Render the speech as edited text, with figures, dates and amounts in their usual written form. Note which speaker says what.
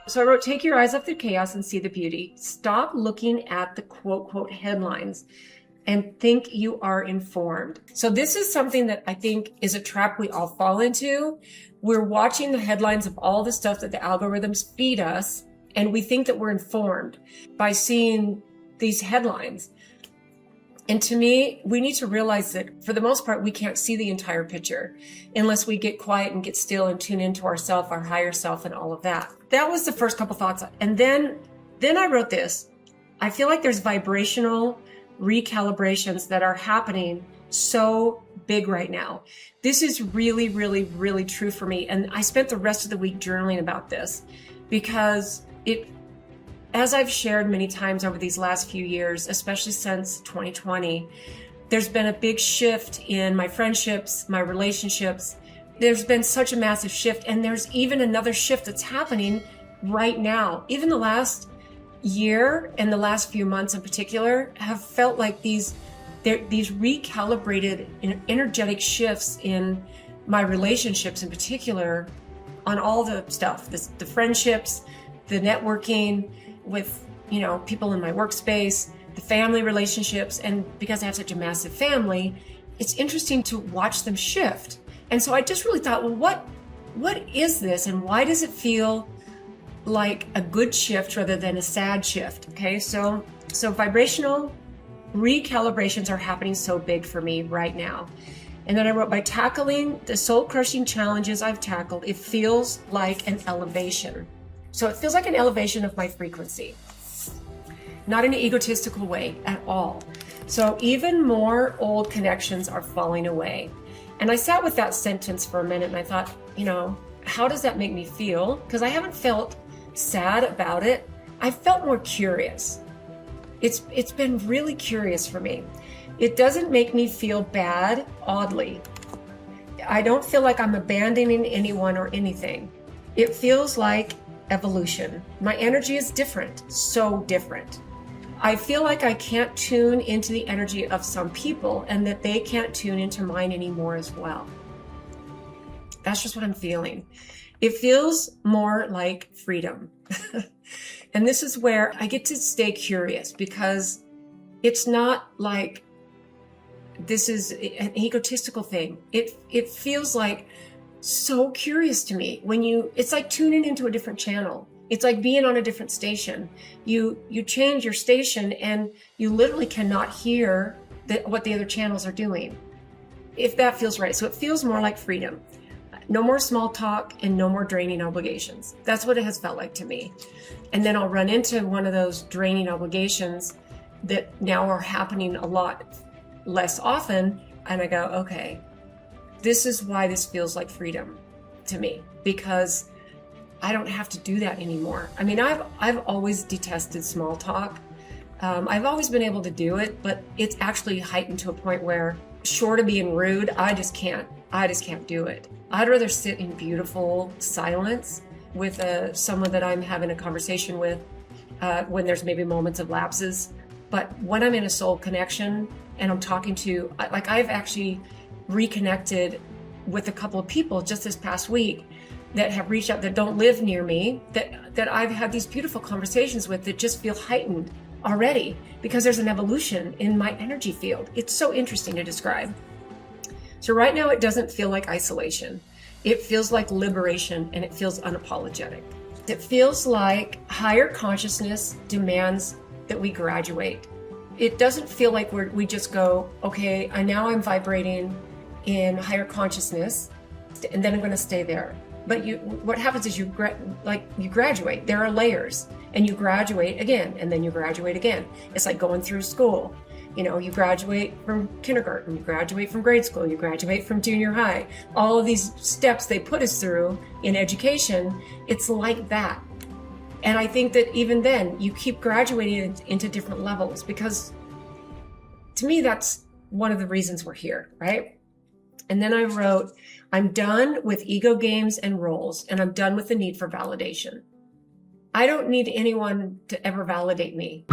Speaker 1: So I wrote, take your eyes off the chaos and see the beauty. Stop looking at the quote, quote headlines and think you are informed. So this is something that I think is a trap we all fall into. We're watching the headlines of all the stuff that the algorithms feed us, and we think that we're informed by seeing these headlines. And to me, we need to realize that for the most part, we can't see the entire picture unless we get quiet and get still and tune into ourself, our higher self, and all of that. That was the first couple thoughts. And then I wrote this. I feel like there's vibrational recalibrations that are happening so big right now. This is really, really, really true for me. And I spent the rest of the week journaling about this because as I've shared many times over these last few years, especially since 2020, there's been a big shift in my friendships, my relationships. There's been such a massive shift, and there's even another shift that's happening right now. Even the last year and the last few months in particular have felt like these recalibrated energetic shifts in my relationships in particular, on all the stuff, the friendships, the networking with, people in my workspace, the family relationships. And because I have such a massive family, it's interesting to watch them shift. And so I just really thought, well, what is this? And why does it feel like a good shift rather than a sad shift? Okay. So vibrational recalibrations are happening so big for me right now. And then I wrote, by tackling the soul crushing challenges I've tackled, it feels like an elevation. So it feels like an elevation of my frequency, not in an egotistical way at all. So even more old connections are falling away. And I sat with that sentence for a minute and I thought, how does that make me feel? Because I haven't felt sad about it. I felt more curious. It's been really curious for me. It doesn't make me feel bad, oddly. I don't feel like I'm abandoning anyone or anything. It feels like evolution. My energy is different, so different. I feel like I can't tune into the energy of some people and that they can't tune into mine anymore as well. That's just what I'm feeling. It feels more like freedom. And this is where I get to stay curious, because it's not like this is an egotistical thing. It feels like so curious to me it's like tuning into a different channel. It's like being on a different station. You change your station and you literally cannot hear what the other channels are doing, if that feels right. So it feels more like freedom. No more small talk and no more draining obligations. That's what it has felt like to me. And then I'll run into one of those draining obligations that now are happening a lot less often. And I go, okay, this is why this feels like freedom to me, because I don't have to do that anymore. I mean, I've always detested small talk. I've always been able to do it, but it's actually heightened to a point where, short of being rude, I just can't do it. I'd rather sit in beautiful silence with someone that I'm having a conversation with when there's maybe moments of lapses. But when I'm in a soul connection and I'm talking to, I've actually reconnected with a couple of people just this past week that have reached out, that don't live near me, that I've had these beautiful conversations with that just feel heightened already because there's an evolution in my energy field. It's so interesting to describe. So right now it doesn't feel like isolation. It feels like liberation, and it feels unapologetic. It feels like higher consciousness demands that we graduate. It doesn't feel like we just go, okay, now I'm vibrating in higher consciousness, and then I'm going to stay there. But what happens is you graduate. There are layers, and you graduate again, and then you graduate again. It's like going through school. You graduate from kindergarten, you graduate from grade school, you graduate from junior high. All of these steps they put us through in education, it's like that. And I think that even then, you keep graduating into different levels, because to me, that's one of the reasons we're here, right? And then I wrote, I'm done with ego games and roles, and I'm done with the need for validation. I don't need anyone to ever validate me.